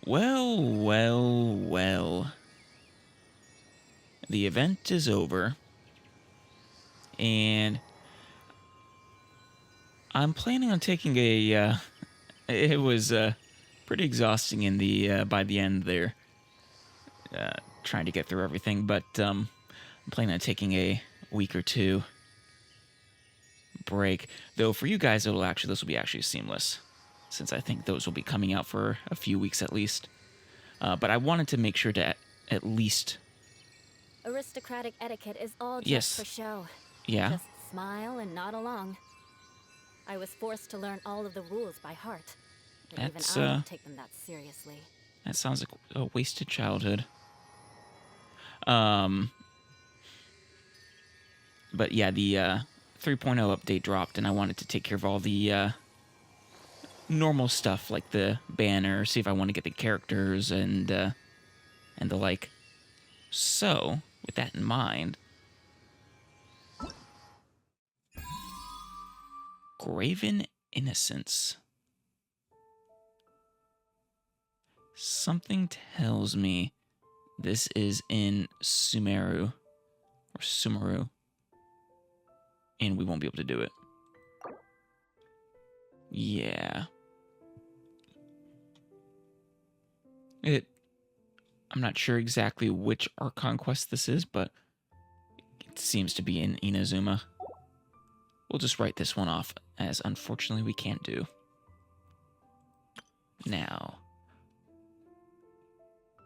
Well, well, well. The event is over, and I'm planning on taking a. It was pretty exhausting in the by the end there, trying to get through everything. But I'm planning on taking a week or two break. Though for you guys, this will be actually seamless, since I think those will be coming out for a few weeks at least. But I wanted to make sure to at least. Aristocratic etiquette is all just Yes. for show. Yeah. Just smile and nod along. I was forced to learn all of the rules by heart. But That's even I don't take them that seriously. That sounds like a wasted childhood. But yeah, the 3.0 update dropped, and I wanted to take care of all the normal stuff like the banner, see if I want to get the characters and the like. So, with that in mind, Graven Innocence. Something tells me this is in Sumeru, and we won't be able to do it. Yeah. I'm not sure exactly which Archon quest this is, but it seems to be in Inazuma. We'll just write this one off, as unfortunately we can't do. Now,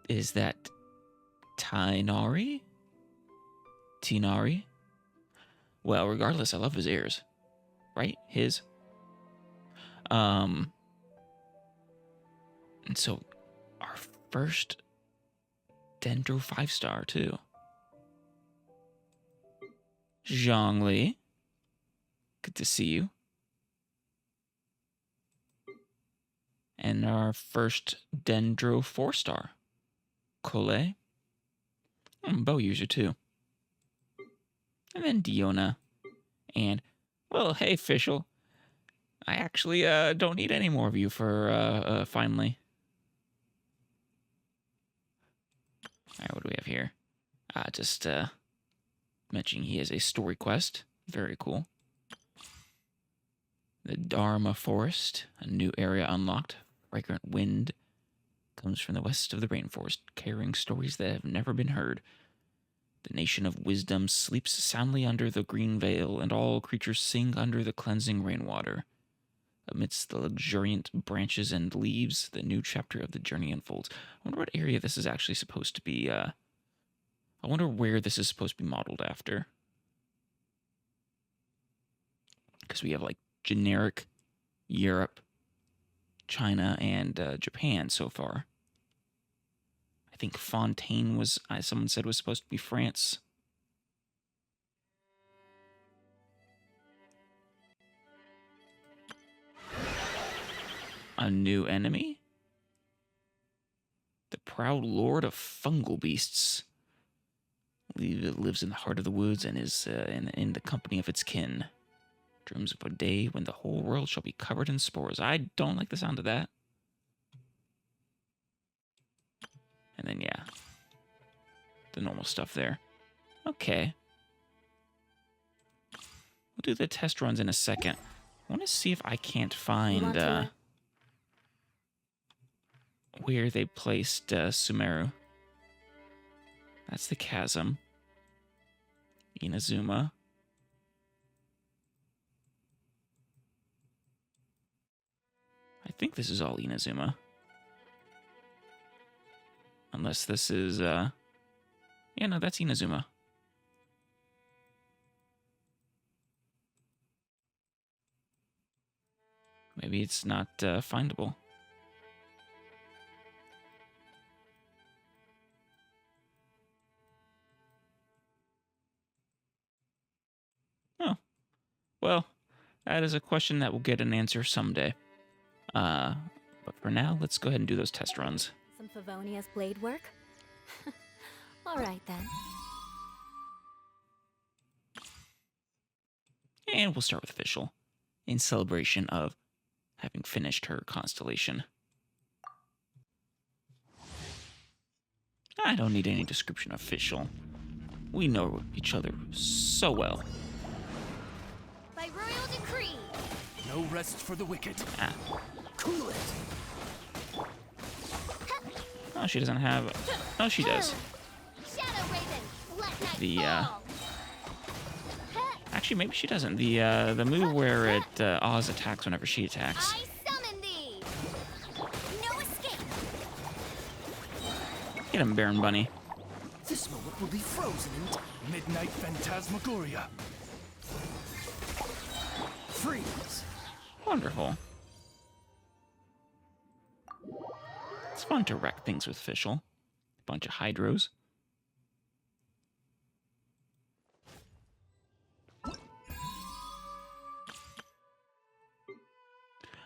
is that Tinari? Well, regardless, I love his ears. Right? His. And so, our first Dendro 5-star, too. Zhongli. Good to see you. And our first Dendro 4-star. Kole. Bow user, too. And then Diona. And, well, hey, Fischl. I actually don't need any more of you for finally. Alright, what do we have here? Just mentioning he has a story quest. Very cool. The Dharma Forest, a new area unlocked. Fragrant wind comes from the west of the rainforest, carrying stories that have never been heard. The nation of wisdom sleeps soundly under the green veil, and all creatures sing under the cleansing rainwater. Amidst the luxuriant branches and leaves, the new chapter of the journey unfolds. I wonder what area this is actually supposed to be. I wonder where this is supposed to be modeled after. Because we have like generic Europe, China, and Japan so far. I think Fontaine was, someone said, was supposed to be France. A new enemy? The proud lord of fungal beasts. Lives in the heart of the woods and is in the company of its kin. Dreams of a day when the whole world shall be covered in spores. I don't like the sound of that. And then, yeah, the normal stuff there. Okay. We'll do the test runs in a second. I want to see if I can't find where they placed Sumeru. That's the chasm. Inazuma. I think this is all Inazuma. Unless this is, yeah, no, that's Inazuma. Maybe it's not findable. Oh. Well, that is a question that will get an answer someday. But for now, let's go ahead and do those test runs. Some Favonia's blade work? Alright then. And we'll start with Fischl, in celebration of having finished her constellation. I don't need any description official. We know each other so well. By royal decree. No rest for the wicked. Ah. Cool it. Oh, she doesn't have... Oh, she does. Shadow Raven, let night The, fall. Actually, maybe she doesn't. The move where it Oz attacks whenever she attacks. I summon thee. No escape. Get him, Baron Bunny. This moment will be frozen in time. Midnight Phantasmagoria. Freeze. Wonderful. It's fun to wreck things with Fischl. Bunch of hydros.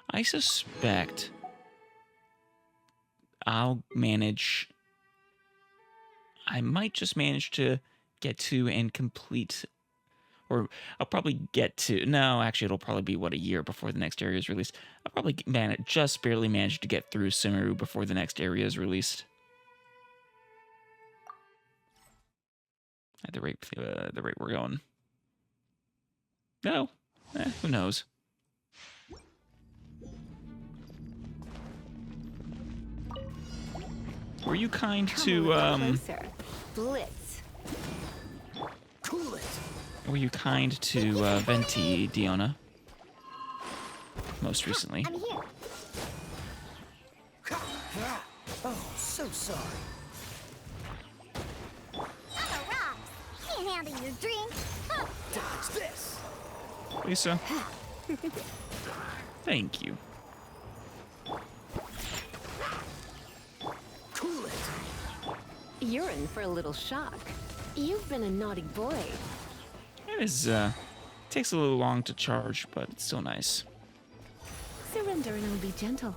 I suspect I'll manage... I might just manage to get to and complete... Or I'll probably get to... No, actually, it'll probably be, what, a year before the next area is released. I'll probably just barely manage to get through Sumeru before the next area is released. At the rate we're going. No. Who knows? Were you kind to, Closer. Blitz. Cool it. Were you kind to, Venti, Diona? Most recently. I'm here. Oh, so sorry. I'm a rock. Can't handle your drink. Huh. Dodge this. Lisa. Thank you. Cool it. You're in for a little shock. You've been a naughty boy. It is, takes a little long to charge, but it's still nice. Surrender and I'll be gentle.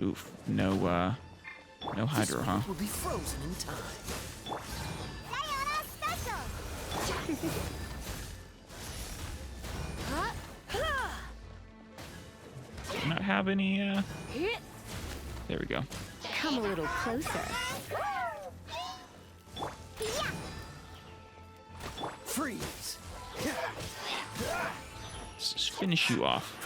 Oof. No hydro, huh? Will be frozen in time. Diana special. Do not have any, There we go. Come a little closer. Freeze. Let's just finish you off.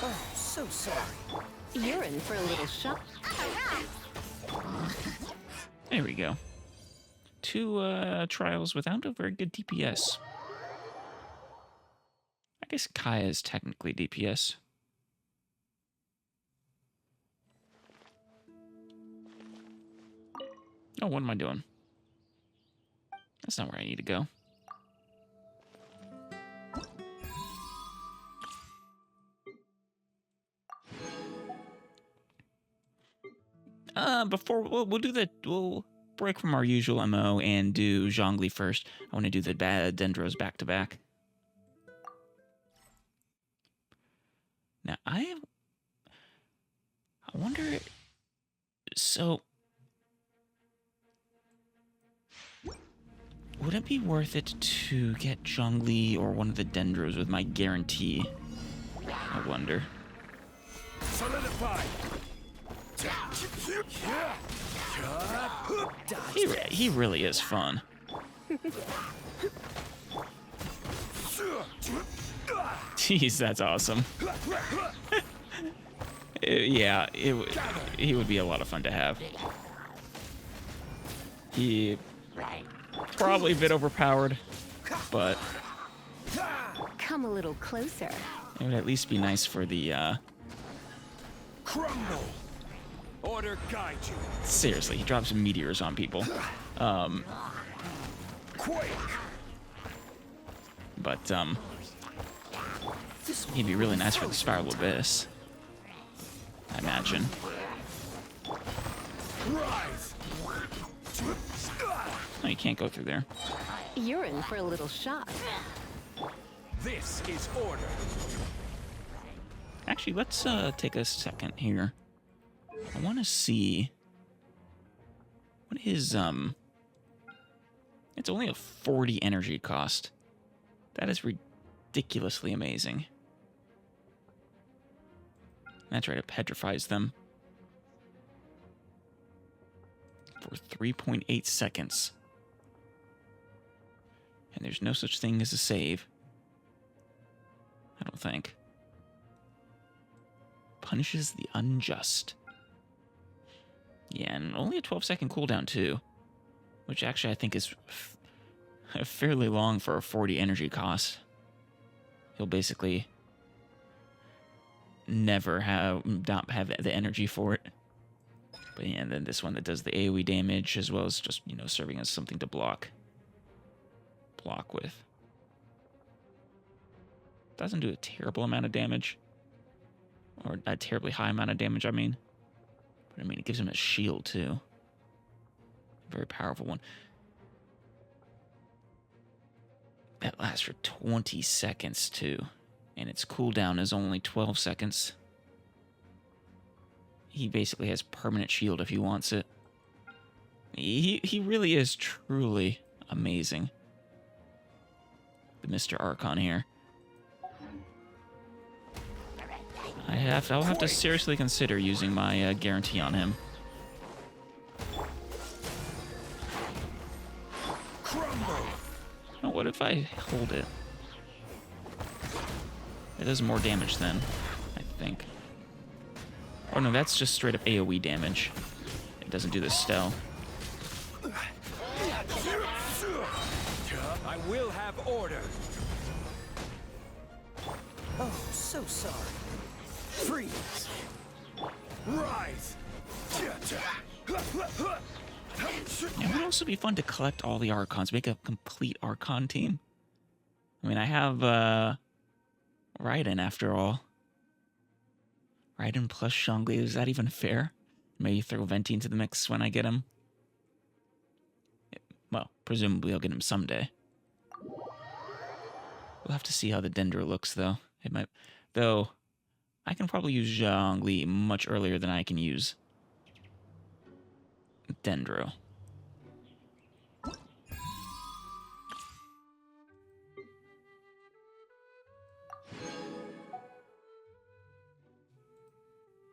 Oh, so sorry. You're in for a little shock. There we go. 2 trials without a very good DPS. I guess Kaya is technically DPS. Oh, what am I doing? That's not where I need to go. Before we'll break from our usual MO and do Zhongli first. I want to do the Dendros back to back. Now I wonder. So, would it be worth it to get Zhongli or one of the Dendros with my guarantee? I wonder. Solidify. He really is fun. Jeez, that's awesome. Yeah, he would be a lot of fun to have. He probably a bit overpowered, but Come a little closer. it would at least be nice for the Crumble. Order guide you. seriously, he drops meteors on people. Quake. But he'd be really nice for the Spiral Abyss, I imagine. Rise. No, you can't go through there. You're in for a little shock. This is order. Actually, let's take a second here. I want to see what is it's only a 40 energy cost. That is ridiculously amazing. That's right, it petrifies them for 3.8 seconds. And there's no such thing as a save. I don't think. Punishes the unjust. Yeah, and only a 12-second cooldown, too. Which actually I think is fairly long for a 40 energy cost. He'll basically never not have the energy for it. But yeah, and then this one that does the AoE damage, as well as just, serving as something to block with. Doesn't do a terrible amount of damage. Or a terribly high amount of damage, I mean. But I mean, it gives him a shield, too. A very powerful one. That lasts for 20 seconds, too. And its cooldown is only 12 seconds. He basically has permanent shield if he wants it. He really is truly amazing. The Mr. Archon here. I'll have to seriously consider using my guarantee on him. Oh, what if I hold it? It does more damage then, I think. Oh no, that's just straight up AoE damage. It doesn't do the stealth. I will have order. Oh, so sorry. Freeze. Rise. It would also be fun to collect all the Archons, make a complete Archon team. I mean, I have Raiden after all. Raiden plus Zhongli, is that even fair? Maybe throw Venti into the mix when I get him. Well, presumably I'll get him someday. We'll have to see how the Dendro looks, though. It might, though. I can probably use Zhongli much earlier than I can use Dendro.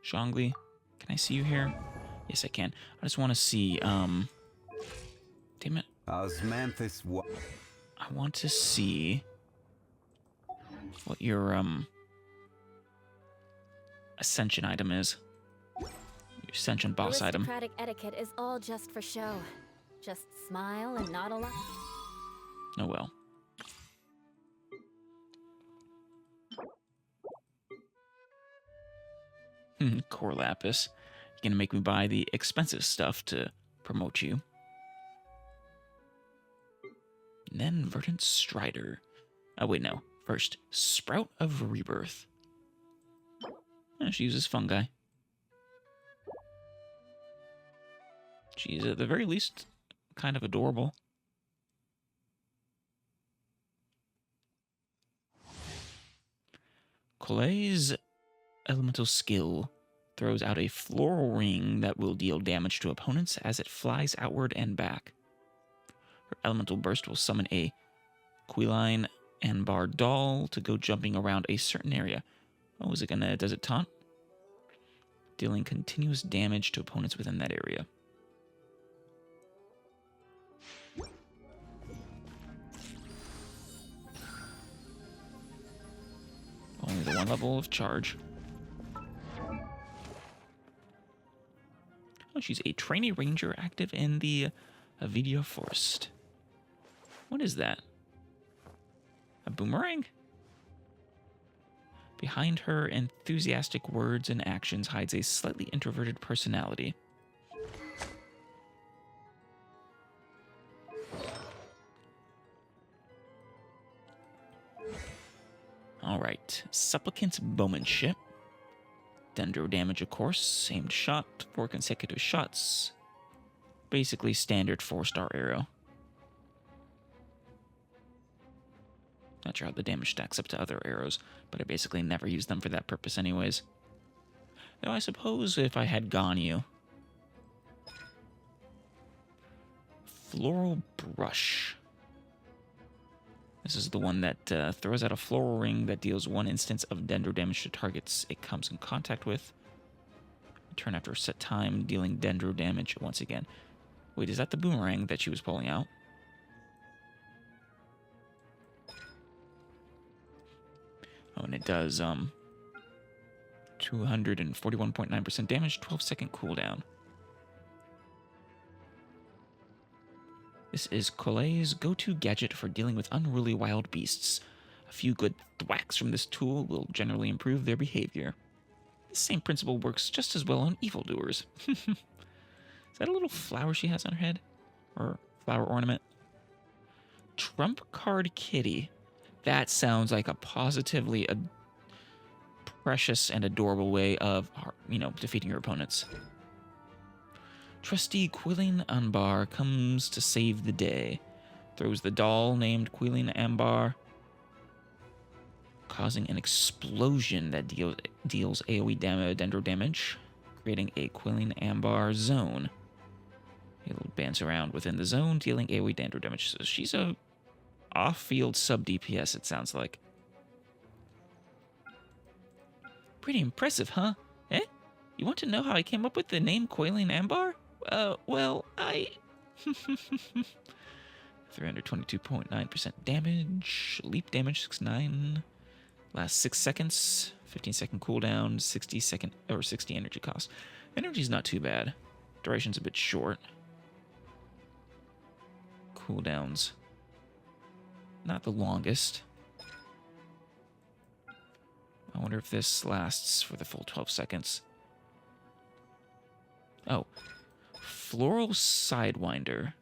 Zhongli, can I see you here? Yes, I can. I just want to see, damn it. Osmanthus, what? I want to see what your, Ascension item is. Your Ascension boss item. Aristocratic etiquette is all just for show. Just smile and nod along. Oh well. Core Lapis. You're gonna make me buy the expensive stuff to promote you. And then Verdant Strider. Oh wait, no. First, Sprout of Rebirth. She uses fungi. She's at the very least kind of adorable. Colet's elemental skill throws out a floral ring that will deal damage to opponents as it flies outward and back. Her elemental burst will summon a Quilline and Bar doll to go jumping around a certain area. Oh, is it gonna, does it taunt? Dealing continuous damage to opponents within that area. Only the one level of charge. Oh, she's a trainee ranger active in the Avidia Forest. What is that? A boomerang? Behind her enthusiastic words and actions hides a slightly introverted personality. Alright, Supplicant's Bowmanship. Dendro damage, of course. Aimed shot, 4 consecutive shots. Basically standard 4-star arrow. Not sure how the damage stacks up to other arrows, but I basically never use them for that purpose anyways. Though I suppose if I had Ganyu. Floral Brush. This is the one that throws out a floral ring that deals 1 instance of Dendro damage to targets it comes in contact with. Return after a set time, dealing Dendro damage once again. Wait, is that the boomerang that she was pulling out? Oh, and it does 241.9% damage, 12-second cooldown. This is Colet's go-to gadget for dealing with unruly wild beasts. A few good thwacks from this tool will generally improve their behavior. The same principle works just as well on evildoers. Is that a little flower she has on her head? Or flower ornament? Trump card kitty. That sounds like a positively precious and adorable way of, defeating your opponents. Trusty Quilling Ambar comes to save the day. Throws the doll named Quilling Ambar, causing an explosion that deals AoE Dendro damage, creating a Quilling Ambar zone. It'll bounce around within the zone, dealing AoE Dendro damage. So she's a off-field sub-DPS, it sounds like. Pretty impressive, huh? Eh? You want to know how I came up with the name Quilling Ambar? Well, I... 322.9% damage, leap damage 69, last 6 seconds, 15-second cooldown, 60 energy cost. Energy's not too bad. Duration's a bit short. Cooldowns not the longest. I wonder if this lasts for the full 12 seconds. Oh. Floral Sidewinder.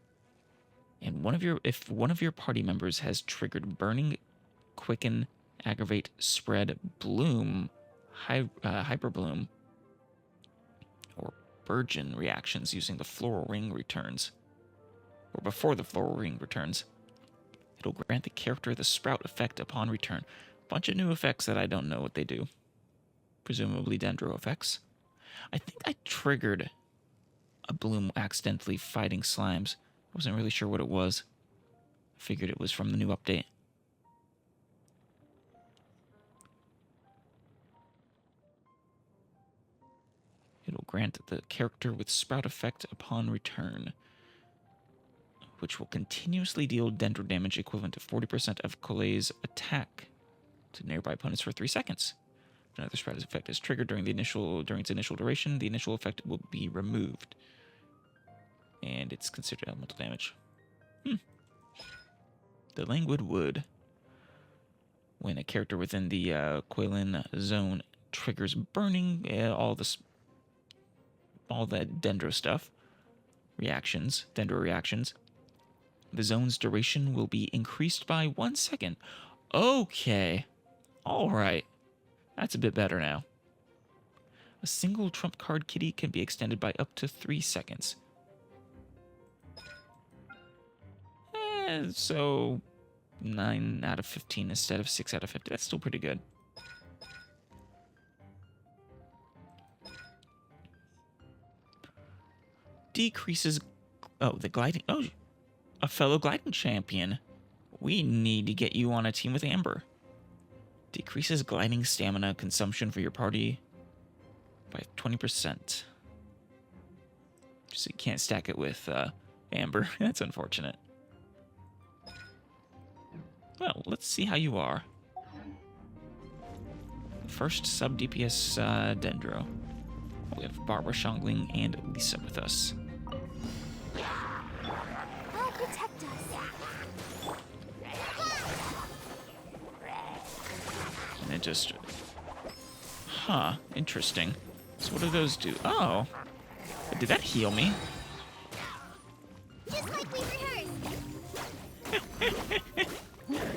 And if one of your party members has triggered Burning, Quicken, Aggravate, Spread, Bloom, Hyper Bloom, or Burgeon reactions using the Floral Ring returns, or before the Floral Ring returns, it'll grant the character the Sprout effect upon return. Bunch of new effects that I don't know what they do. Presumably Dendro effects. I think I triggered a Bloom accidentally fighting slimes. I wasn't really sure what it was. I figured it was from the new update. It'll grant the character with Sprout effect upon return, which will continuously deal Dendro damage equivalent to 40% of Colet's attack to nearby opponents for 3 seconds. If another Sprout effect is triggered during its initial duration, the initial effect will be removed. And it's considered elemental damage. The Languid Wood. When a character within the Quillen zone triggers burning, all that Dendro stuff, Dendro reactions, the zone's duration will be increased by 1 second. Okay. Alright. That's a bit better now. A single trump card kitty can be extended by up to 3 seconds. So 9 out of 15 instead of 6 out of 50. That's still pretty good. Decreases... Oh, the gliding... Oh, a fellow gliding champion. We need to get you on a team with Amber. Decreases gliding stamina consumption for your party by 20%. So you can't stack it with Amber. That's unfortunate. Well, let's see how you are. First sub-DPS Dendro. We have Barbara, Shangling, and Lisa with us. I'll protect us. And it just... Huh, interesting. So what do those do? Oh! Did that heal me? Just like we rehearsed.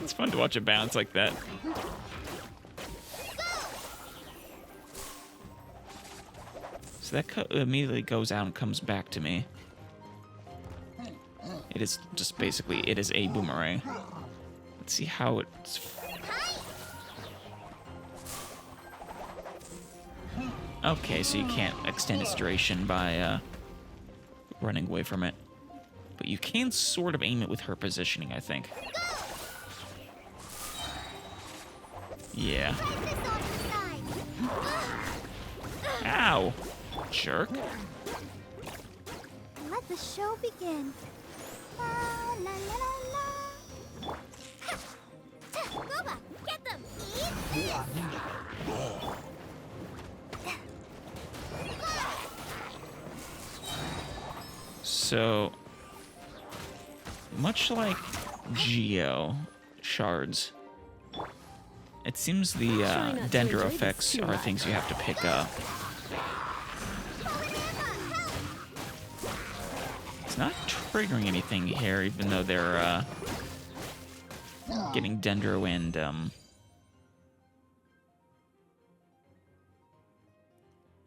It's fun to watch it bounce like that. So that immediately goes out and comes back to me. It is just basically, it is a boomerang. Let's see how it's... Okay, so you can't extend its duration by running away from it. But you can sort of aim it with her positioning, I think. Yeah. Try this on the side. Ow! Jerk. Let the show begin. La la la la la. Boba, get them! Eat this! So, much like Geo shards, it seems the Try not to Dendro enjoy this effects too are much. things you have to pick up. It's not triggering anything here, even though they're getting Dendro and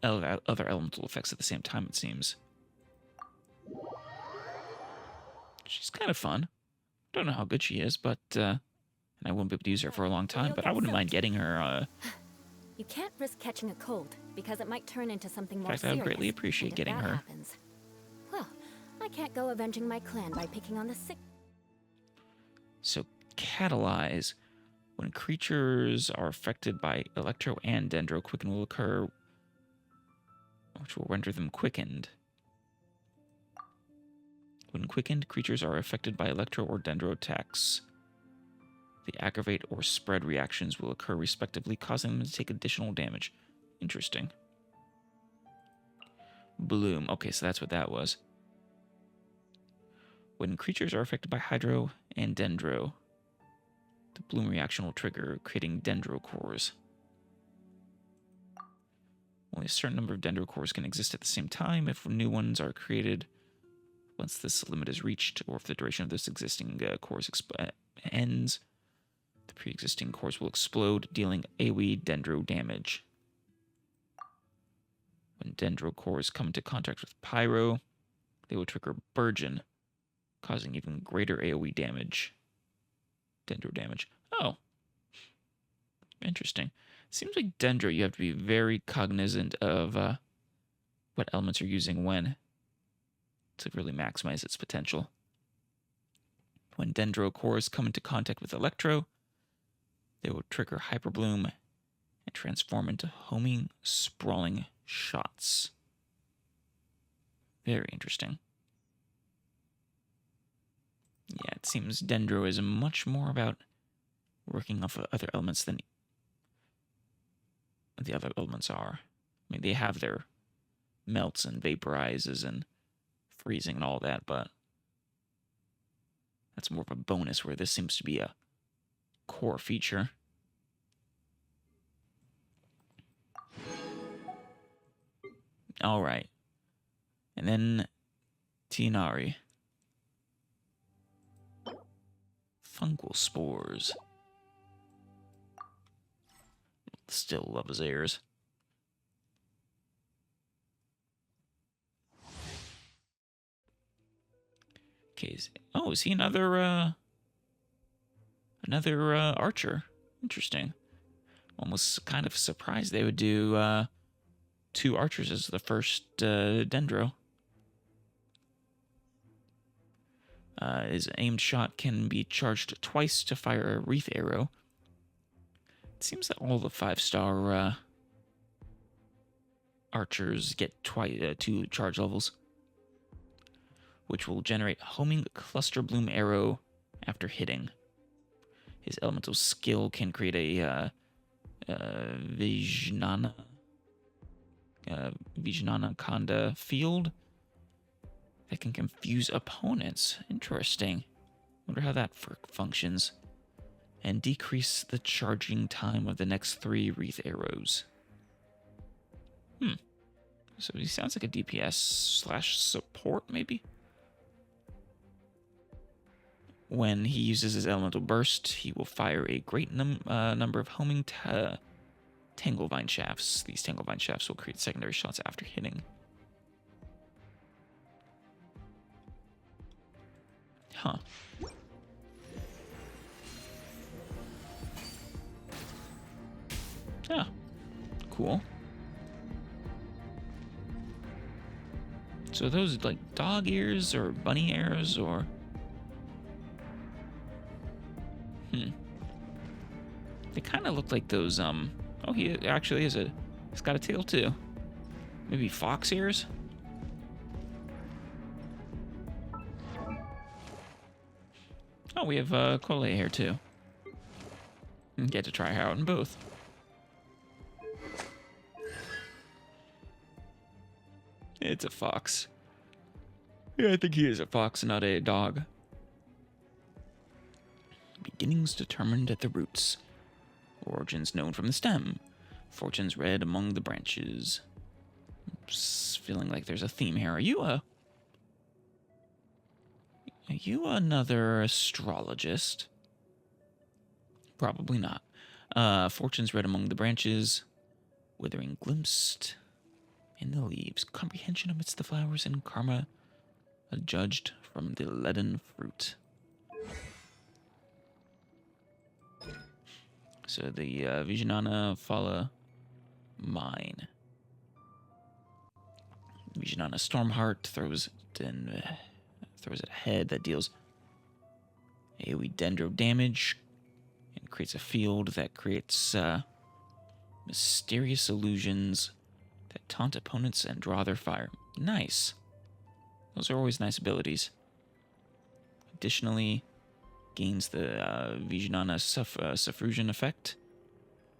other elemental effects at the same time, it seems. She's kind of fun. Don't know how good she is, but and I won't be able to use her for a long time, but I wouldn't mind getting her. You can't risk catching a cold because it might turn into something more fact, I would serious. greatly appreciate and if getting that her. Happens, well, I can't go avenging my clan by picking on the sick. So, catalyze. When creatures are affected by Electro and Dendro, quicken will occur, which will render them quickened. When quickened, creatures are affected by Electro or Dendro attacks. The aggravate or spread reactions will occur respectively, causing them to take additional damage. Interesting. Bloom. Okay, so that's what that was. When creatures are affected by Hydro and Dendro, the Bloom reaction will trigger, creating Dendro cores. Only a certain number of Dendro cores can exist at the same time. If new ones are created once this limit is reached, or if the duration of this existing cores ends, the pre-existing cores will explode, dealing AoE Dendro damage. When Dendro cores come into contact with Pyro, they will trigger Burgeon, causing even greater AoE damage. Dendro damage. Oh. Interesting. Seems like Dendro, you have to be very cognizant of what elements you're using when to really maximize its potential. When Dendro cores come into contact with Electro, they will trigger Hyper Bloom and transform into homing, sprawling shots. Very interesting. Yeah, it seems Dendro is much more about working off of other elements than the other elements are. I mean, they have their melts and vaporizes and freezing and all that, but that's more of a bonus, where this seems to be a core feature. All right. And then Tianari. Fungal spores. Still love his ears. Okay. Oh, is he another archer? Interesting. Almost kind of surprised they would do 2 archers as the first Dendro. His aimed shot can be charged twice to fire a wreath arrow. It seems that all the 5-star archers get 2 charge levels, which will generate homing cluster bloom arrow after hitting. His elemental skill can create a Vijnana Kanda field that can confuse opponents. Interesting. Wonder how that functions. And decrease the charging time of the next 3 wreath arrows. So he sounds like a DPS/support, maybe? When he uses his elemental burst, he will fire a great number of homing Tanglevine shafts. These Tanglevine shafts will create secondary shots after hitting. Huh. Yeah. Cool. So are those like dog ears or bunny ears or... They kind of look like those, oh, he actually is he's got a tail too. Maybe fox ears? Oh, we have Cole here too. Get to try out in both. It's a fox. Yeah, I think he is a fox, not a dog. Beginnings determined at the roots. Origins known from the stem. Fortunes read among the branches. Oops, feeling like there's a theme here. Are you another astrologist? Probably not. Fortunes read among the branches. Withering glimpsed in the leaves. Comprehension amidst the flowers and karma adjudged from the leaden fruit. So the Vijanana Fala Mine. Vijanana Stormheart throws it ahead. That deals AoE Dendro damage and creates a field that creates mysterious illusions that taunt opponents and draw their fire. Nice. Those are always nice abilities. Additionally, gains the Vijanana Suffragan effect,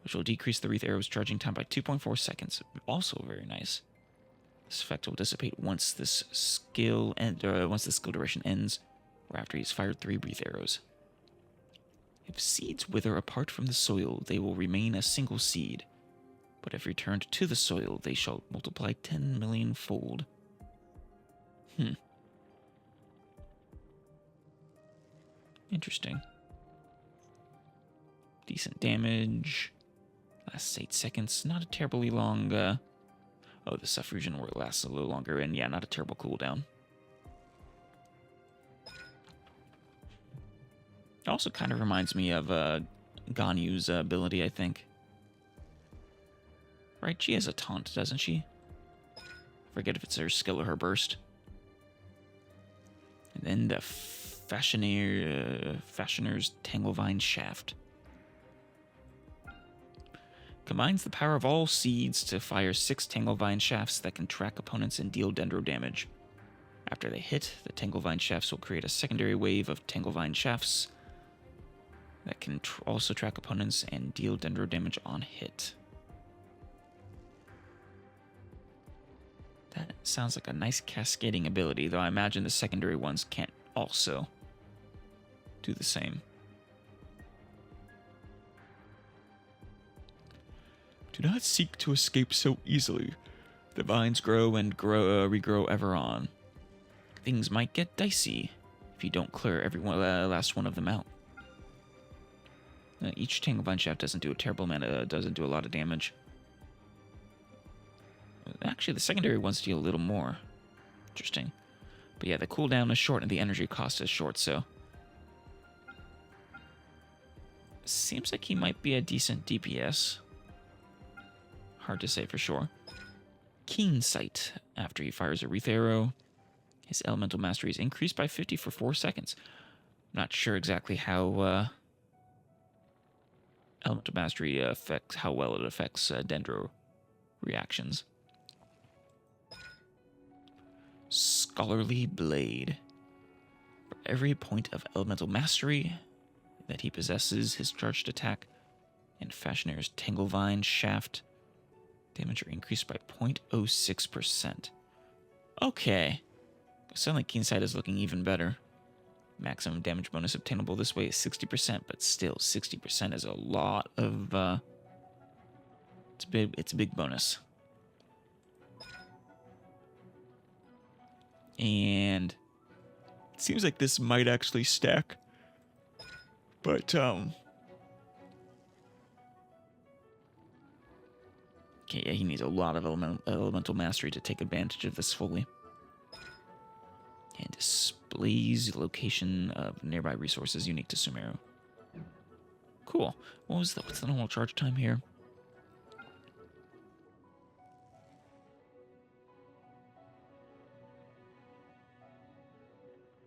which will decrease the wreath arrow's charging time by 2.4 seconds. Also very nice. This effect will dissipate once this skill duration ends, or after he's fired 3 wreath arrows. If seeds wither apart from the soil, they will remain a single seed. But if returned to the soil, they shall multiply 10 million-fold. Interesting. Decent damage. Lasts 8 seconds. Not a terribly long... the Suffragan where it lasts a little longer, and yeah, not a terrible cooldown. It also kind of reminds me of Ganyu's ability, I think. Right, she has a taunt, doesn't she? Forget if it's her skill or her burst. And then the Fashioner's Tanglevine Shaft. Combines the power of all seeds to fire 6 Tanglevine Shafts that can track opponents and deal Dendro damage. After they hit, the Tanglevine Shafts will create a secondary wave of Tanglevine Shafts that can also track opponents and deal Dendro damage on hit. That sounds like a nice cascading ability, though I imagine the secondary ones can't also do the same. Do not seek to escape so easily. The vines grow and regrow ever on. Things might get dicey if you don't clear last one of them out. Each Tanglevine Shaft doesn't do a terrible amount, doesn't do a lot of damage. Actually, the secondary ones deal a little more. Interesting. But yeah, the cooldown is short and the energy cost is short, so... Seems like he might be a decent DPS. Hard to say for sure. Keen Sight. After he fires a wreath arrow, his elemental mastery is increased by 50 for 4 seconds. Not sure exactly how elemental mastery affects, how well it affects Dendro reactions. Scholarly Blade. For every point of elemental mastery that he possesses, his charged attack and Fashioner's Tanglevine Shaft damage are increased by 0.06%. Okay. Suddenly Keen Sight is looking even better. Maximum damage bonus obtainable this way is 60%, but still 60% is a lot of it's a big bonus. And it seems like this might actually stack. But okay, yeah, he needs a lot of elemental mastery to take advantage of this fully. And displays location of nearby resources unique to Sumeru. Cool. What's the normal charge time here?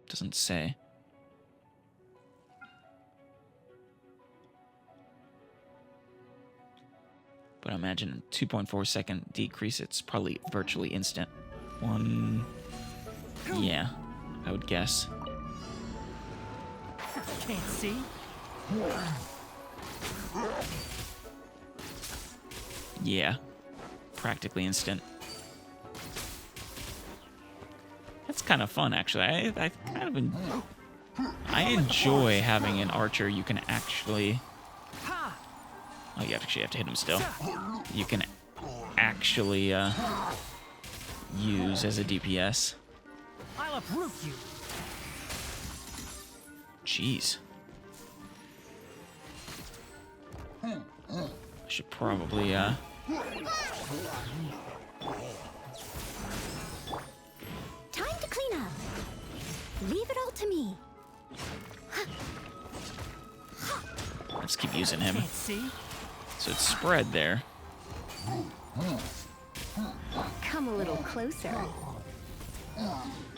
Doesn't say. But I imagine 2.4 second decrease, it's probably virtually instant. One. Yeah, I would guess. Can't see? Yeah, practically instant. That's kind of fun, actually. I enjoy having an archer you can actually. Oh, you actually have to hit him still. You can actually use as a DPS. I'll uproot you. Jeez. I should probably Time to clean up. Leave it all to me. let's keep using him. Can't see? So it's spread there. Come a little closer.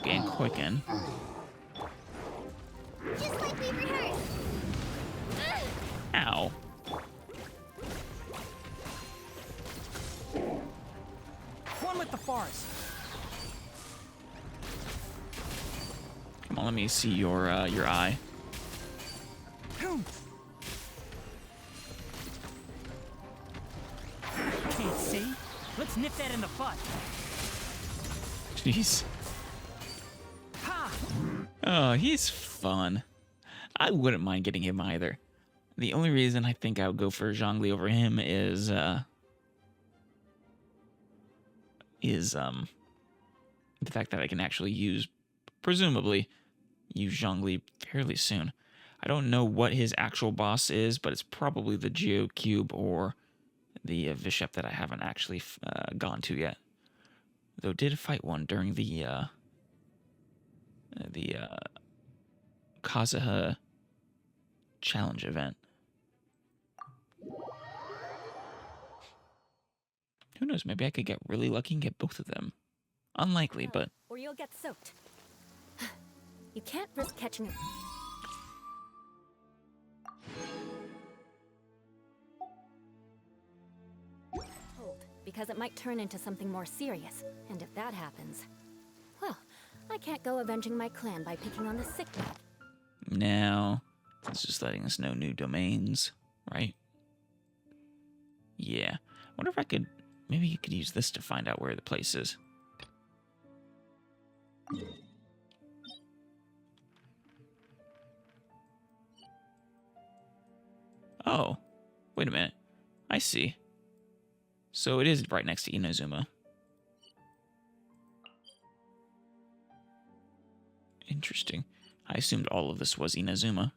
Gain quicken. Just like we rehearsed. Ow. One with the forest. Come on, let me see your eye. Can't see? Let's nip that in the butt. Jeez. Ha! Oh, he's fun. I wouldn't mind getting him either. The only reason I think I would go for Zhongli over him is the fact that I can actually presumably use Zhongli fairly soon. I don't know what his actual boss is, but it's probably the Geo Cube or the Bishop that I haven't actually gone to yet. Though did fight one during the Kazuha challenge event. Who knows, maybe I could get really lucky and get both of them. Unlikely, but... Or you'll get soaked. You can't risk catching it. Hold, because it might turn into something more serious. And if that happens, well, I can't go avenging my clan by picking on the sick bat. Now, it's just letting us know new domains, right? Yeah. I wonder if I could... Maybe you could use this to find out where the place is. Oh. Wait a minute. I see. So it is right next to Inazuma. Interesting. I assumed all of this was Inazuma.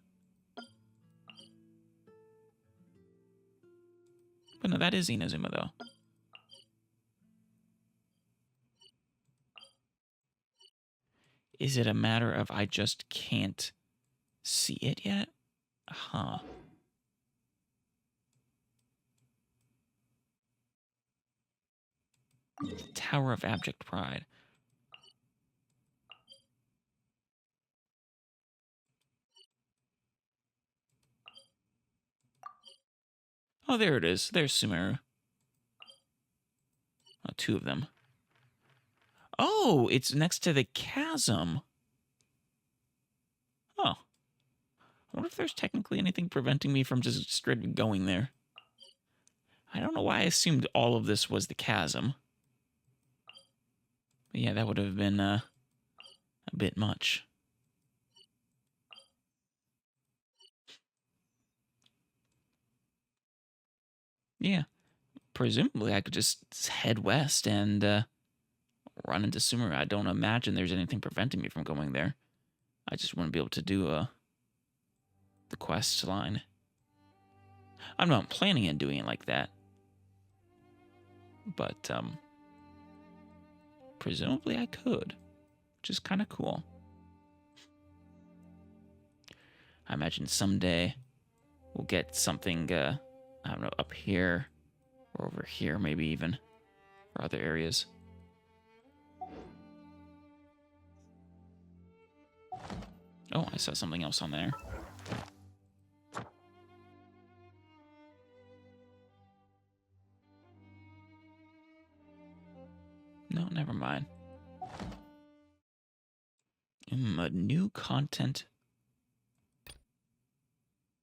But no, that is Inazuma, though. Is it a matter of I just can't see it yet? Huh. Tower of Abject Pride. Oh, there it is. There's Sumeru. Oh, two of them. Oh, it's next to the chasm. Oh. I wonder if there's technically anything preventing me from just straight going there. I don't know why I assumed all of this was the chasm. But yeah, that would have been a bit much. Yeah. Presumably, I could just head west and run into Sumeru. I don't imagine there's anything preventing me from going there. I just want to be able to do the quest line. I'm not planning on doing it like that. But, presumably I could. Which is kind of cool. I imagine someday we'll get something, I don't know, up here or over here, maybe even, or other areas. Oh, I saw something else on there. never mind. A new content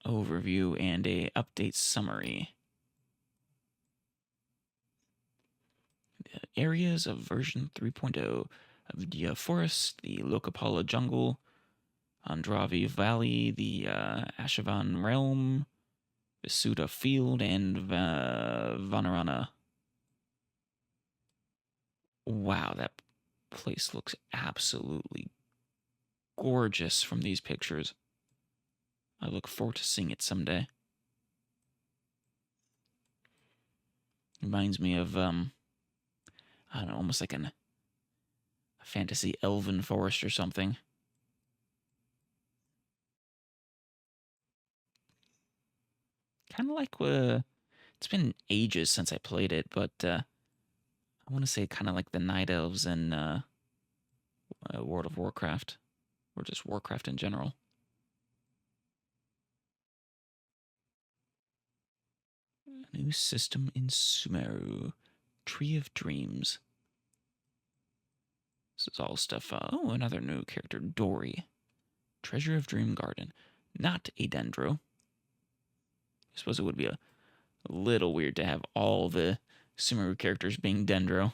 overview and a update summary. The areas of version 3.0 of the Forest, the Lokapala Jungle, Andravi Valley, the Ashavan Realm, Visuda Field, and Vanarana. Wow, that place looks absolutely gorgeous from these pictures. I look forward to seeing it someday. Reminds me of, I don't know, almost like a fantasy elven forest or something. Kind of like, it's been ages since I played it, but I want to say kind of like the Night Elves in World of Warcraft, or just Warcraft in general. A new system in Sumeru. Tree of Dreams. This is all stuff. Oh, another new character, Dory. Treasure of Dream Garden. Not a Dendro. I suppose it would be a little weird to have all the Sumeru characters being Dendro.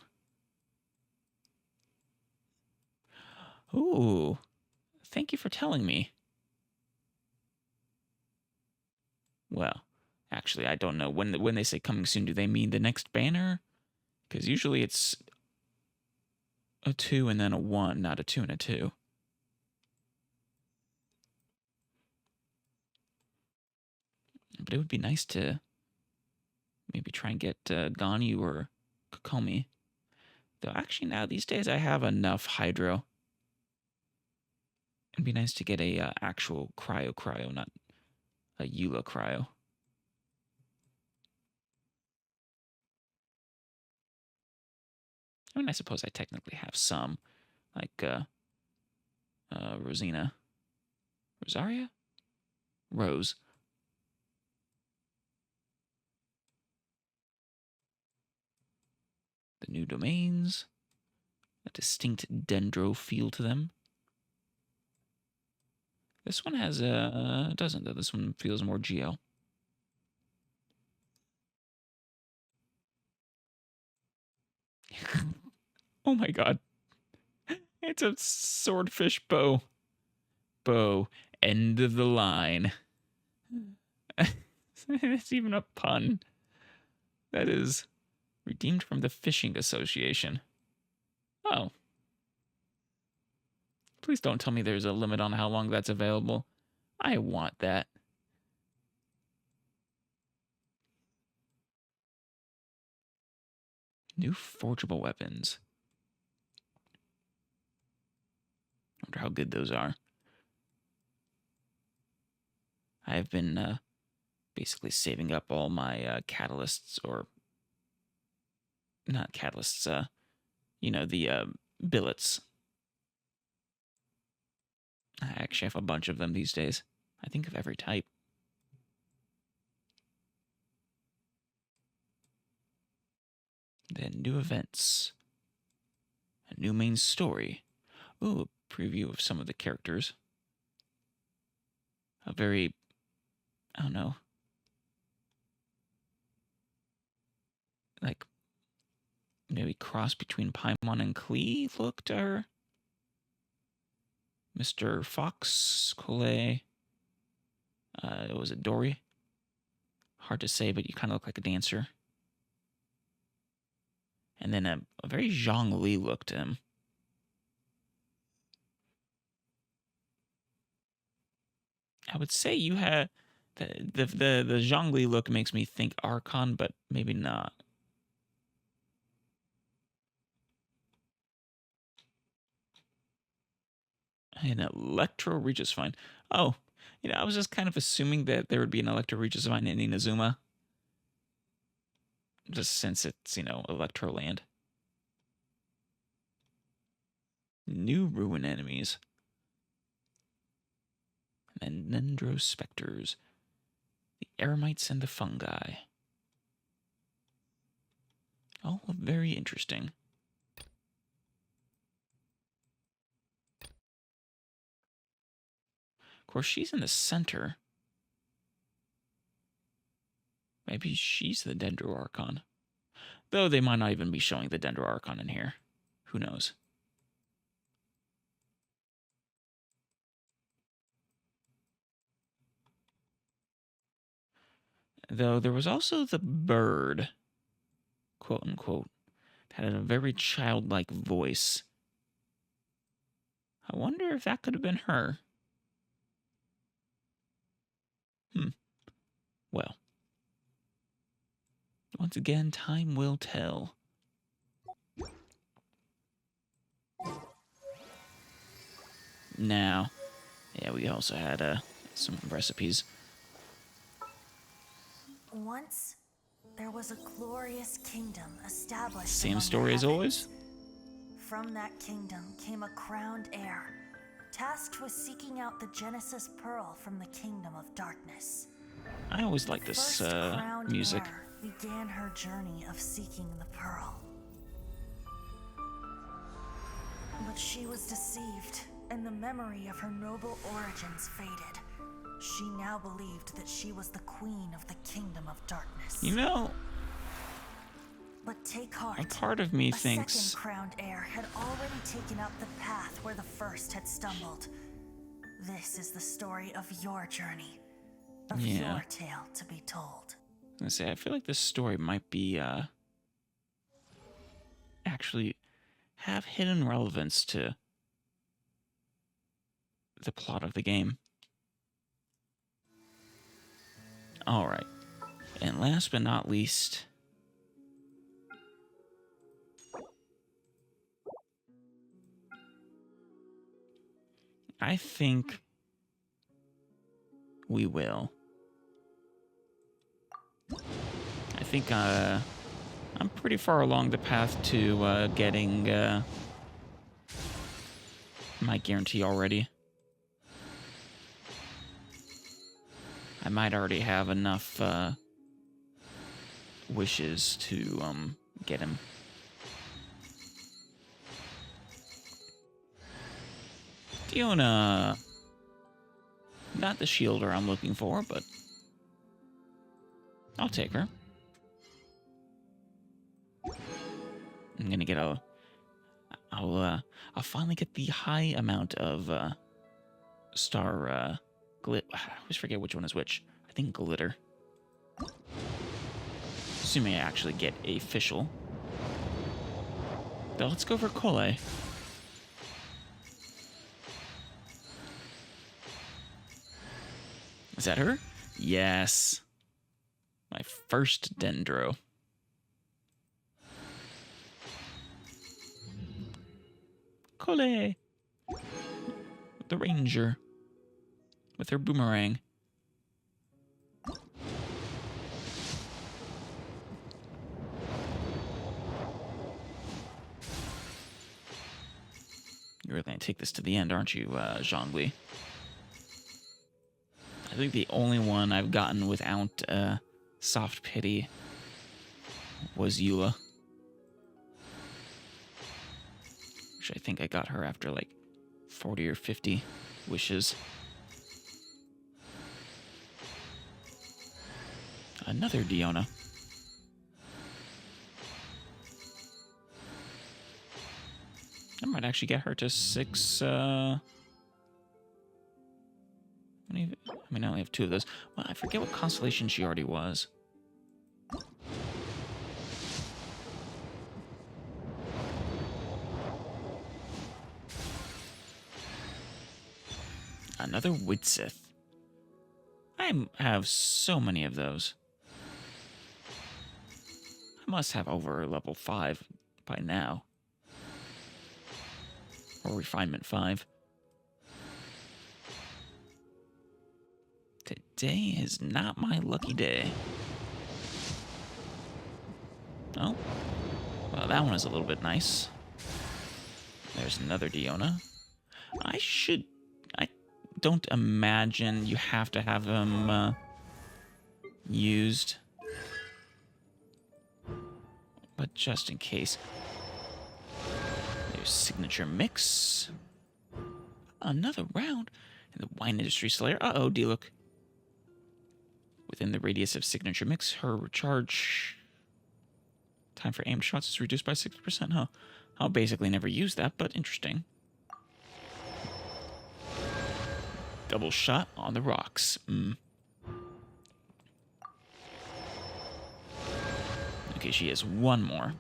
Ooh. Thank you for telling me. Well, actually, I don't know. When they say coming soon, do they mean the next banner? Because usually it's a 2 and then a 1, not a 2 and a 2. But it would be nice to maybe try and get Ganyu or Kokomi. Though actually now these days I have enough Hydro. It'd be nice to get a actual Cryo, not a Eula Cryo. I mean, I suppose I technically have some, like Rosina. Rosaria? Rose. The new domains. A distinct Dendro feel to them. This one has a... doesn't, though. This one feels more Geo. Oh my god. It's a swordfish bow. Bow. End of the line. It's even a pun. That is redeemed from the Fishing Association. Oh. Please don't tell me there's a limit on how long that's available. I want that. New forgeable weapons. I wonder how good those are. I've been basically saving up all my catalysts, or not catalysts, you know, the billets. I actually have a bunch of them these days. I think of every type. Then new events. A new main story. Ooh, a preview of some of the characters. A very, I don't know, like maybe cross between Paimon and Klee looked, or Mr. Fox, Cole, was it Dory? Hard to say, but you kind of look like a dancer. And then a very Zhongli look to him. I would say you had the Zhongli look makes me think Archon, but maybe not. An Electro Regis Vine. Oh, you know, I was just kind of assuming that there would be an Electro Regis Vine in Inazuma. Just since it's, you know, Electroland. New ruin enemies. And Dendro Specters. The Eremites and the Fungi. All very interesting. course, she's in the center. Maybe she's the Dendro Archon. Though they might not even be showing the Dendro Archon in here. Who knows? Though there was also the bird, quote unquote, that had a very childlike voice. I wonder if that could have been her. Well, once again, time will tell. Now, yeah, we also had some recipes. Once, there was a glorious kingdom established. Same among the story as heavens. always. From that kingdom came a crowned heir, tasked with seeking out the Genesis Pearl from the kingdom of darkness. I always like this First crowned music. heir began her journey of seeking the pearl. But she was deceived, and the memory of her noble origins faded. She now believed that she was the queen of the kingdom of darkness. You know, But take heart. a part of me A thinks second crowned heir had already taken up the path where the first had stumbled. This is the story of your journey, of Yeah. your tale to be told. I was gonna say, I feel like this story might be actually have hidden relevance to the plot of the game. All right, and last but not least, I think we will. I think I'm pretty far along the path to getting my guarantee already. I might already have enough wishes to get him. Diona, not the shielder I'm looking for, but I'll take her. I'm gonna get I'll finally get the high amount of star I always forget which one is which. I think glitter. Assuming I actually get a official. Now let's go for Kole. Is that her? Yes. My first Dendro. Kole! The ranger. With her boomerang. You're really going to take this to the end, aren't you, Zhongli? I think the only one I've gotten without soft pity was Eula. Which I think I got her after like 40 or 50 wishes. Another Diona. I might actually get her to 6. I mean, I only have 2 of those. Well, I forget what constellation she already was. Another Widsith. I have so many of those. I must have over level 5 by now. Or refinement 5. Today is not my lucky day. Oh. Well, that one is a little bit nice. There's another Diona. I don't imagine you have to have them used. But just in case. There's signature mix. Another round. And the wine industry slayer. Uh-oh, D-Look. Within the radius of signature mix, her recharge time for aimed shots is reduced by 60%, huh? I'll basically never use that, but interesting. Double shot on the rocks. Okay, she has one more.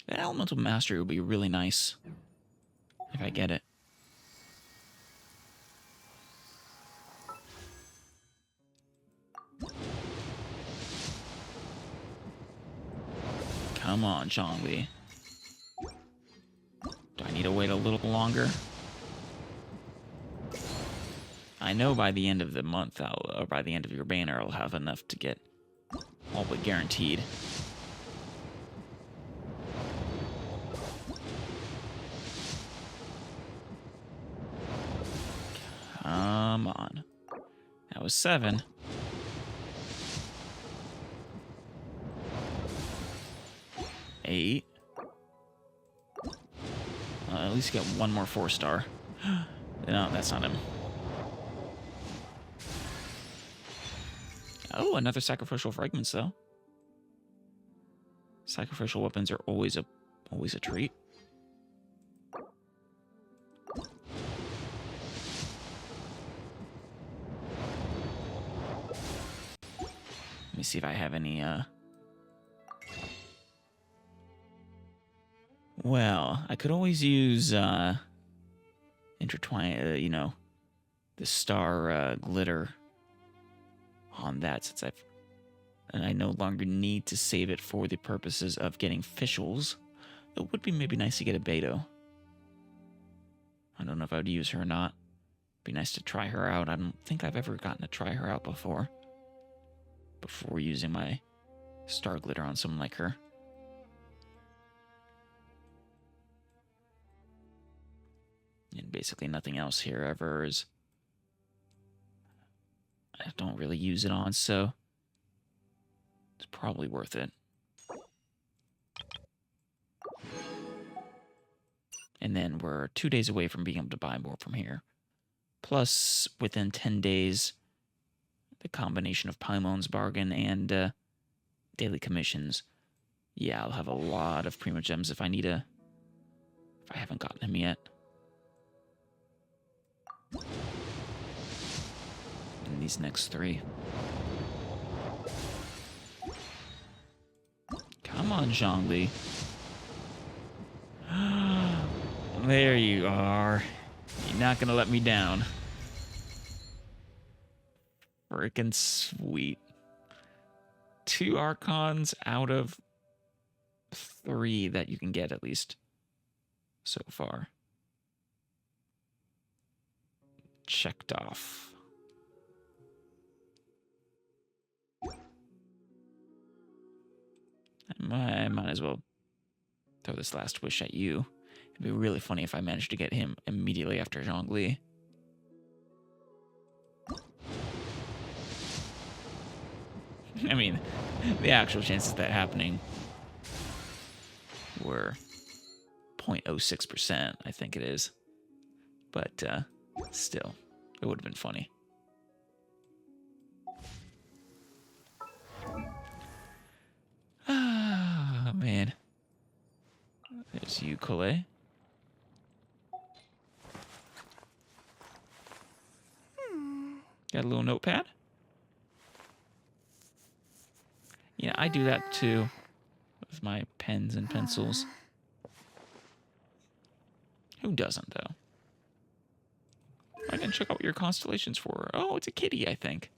That elemental mastery would be really nice if I get it. Come on, Zhongli. Do I need to wait a little longer? I know by the end of the month, or by the end of your banner, I'll have enough to get all but guaranteed. Come on. That was 7. Eight. At least get one more 4-star. No, that's not him. Oh, another sacrificial fragments, though. Sacrificial weapons are always a treat. Let me see if I have any, Well, I could always use, intertwine, you know, the star, glitter on that, since I no longer need to save it for the purposes of getting officials. It would be maybe nice to get a Beto. I don't know if I would use her or not. Be nice to try her out. I don't think I've ever gotten to try her out before using my star glitter on someone like her. And basically nothing else here ever is... I don't really use it on, so it's probably worth it. And then we're 2 days away from being able to buy more from here. Plus, within 10 days, the combination of Paimon's bargain and daily commissions. Yeah, I'll have a lot of Primo Gems if I haven't gotten them yet. And these next 3. Come on, Zhongli. There you are. You're not gonna let me down. Frickin' sweet. 2 Archons out of 3 that you can get, at least so far. Checked off. I might as well throw this last wish at you. It'd be really funny if I managed to get him immediately after Zhongli. I mean, the actual chances of that happening were 0.06%, I think it is. But still, it would have been funny. Ah, man. There's you, Colette. Got a little notepad? Yeah, I do that too. With my pens and pencils. Who doesn't, though? I can check out what your constellation's for. Oh, it's a kitty, I think.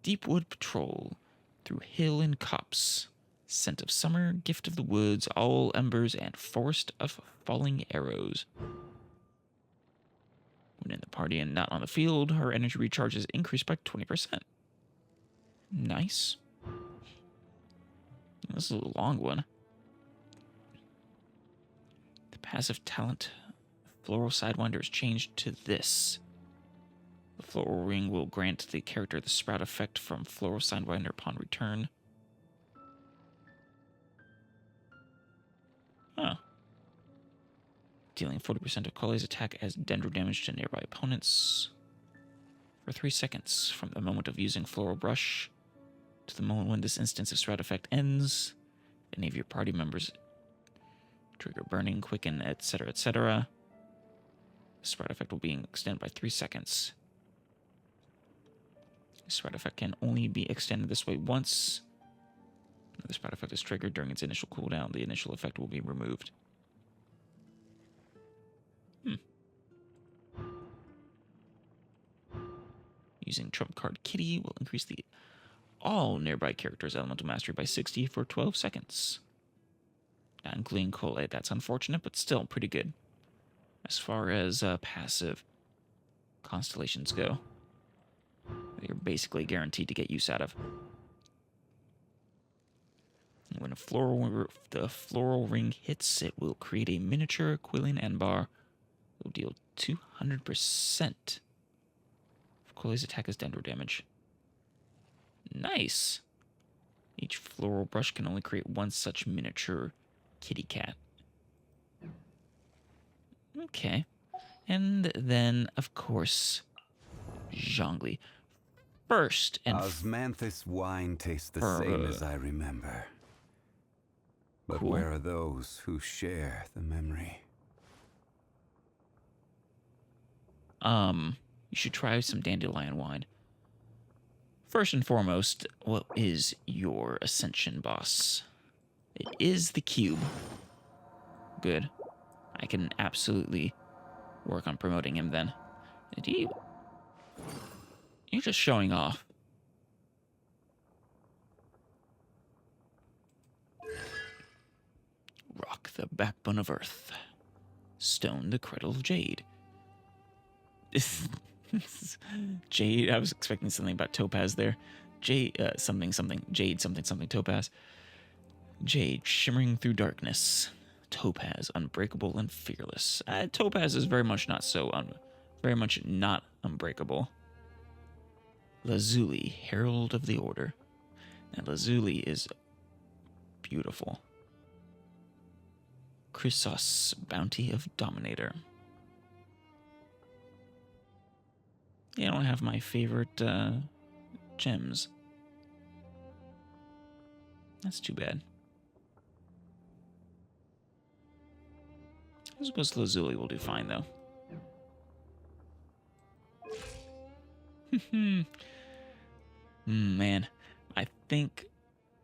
Deepwood Patrol. Through hill and copse. Scent of summer, gift of the woods, all embers, and forest of falling arrows. When in the party and not on the field, her energy recharge is increased by 20%. Nice. This is a long one. The passive talent Floral Sidewinder is changed to this. The floral ring will grant the character the sprout effect from Floral Sidewinder upon return. Huh. Dealing 40% of Kole's attack as Dendro damage to nearby opponents for 3 seconds from the moment of using Floral Brush to the moment when this instance of Strat effect ends. Any of your party members trigger Burning, Quicken, etc., etc. The Strat effect will be extended by 3 seconds. The Strat effect can only be extended this way once. When the Strat effect is triggered during its initial cooldown, the initial effect will be removed. Using Trump Card Kitty will increase all nearby characters' elemental mastery by 60 for 12 seconds. Not including Kole. That's unfortunate, but still pretty good. As far as passive constellations go, you're basically guaranteed to get use out of. When the floral ring hits, it will create a miniature Quillian Anbar. It will deal 200% of Kole's attack as Dendro damage. Nice. Each floral brush can only create one such miniature kitty cat. Okay. And then, of course, Zhongli. First and Osmanthus wine tastes the same as I remember. But Cool. where are those who share the memory? You should try some dandelion wine. First and foremost, what is your ascension boss? It is the cube. Good. I can absolutely work on promoting him then. Did he... You're just showing off. Rock, the backbone of Earth. Stone, the cradle of Jade. Jade, I was expecting something about Topaz there. Jade, something, Jade, something, Topaz. Jade, shimmering through darkness. Topaz, unbreakable and fearless. Topaz is very much not unbreakable. Lazuli, herald of the order. And Lazuli is beautiful. Chrysos, bounty of dominator. Yeah, I don't have my favorite gems. That's too bad. I suppose Lazuli will do fine, though. Man, I think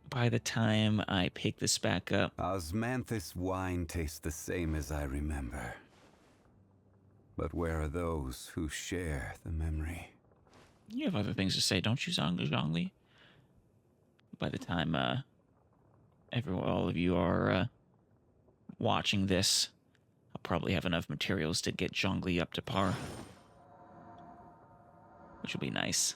by the time I pick this back up... Osmanthus wine tastes the same as I remember. But where are those who share the memory? You have other things to say, don't you, Zhongli? By the time all of you are watching this, I'll probably have enough materials to get Zhongli up to par. Which will be nice.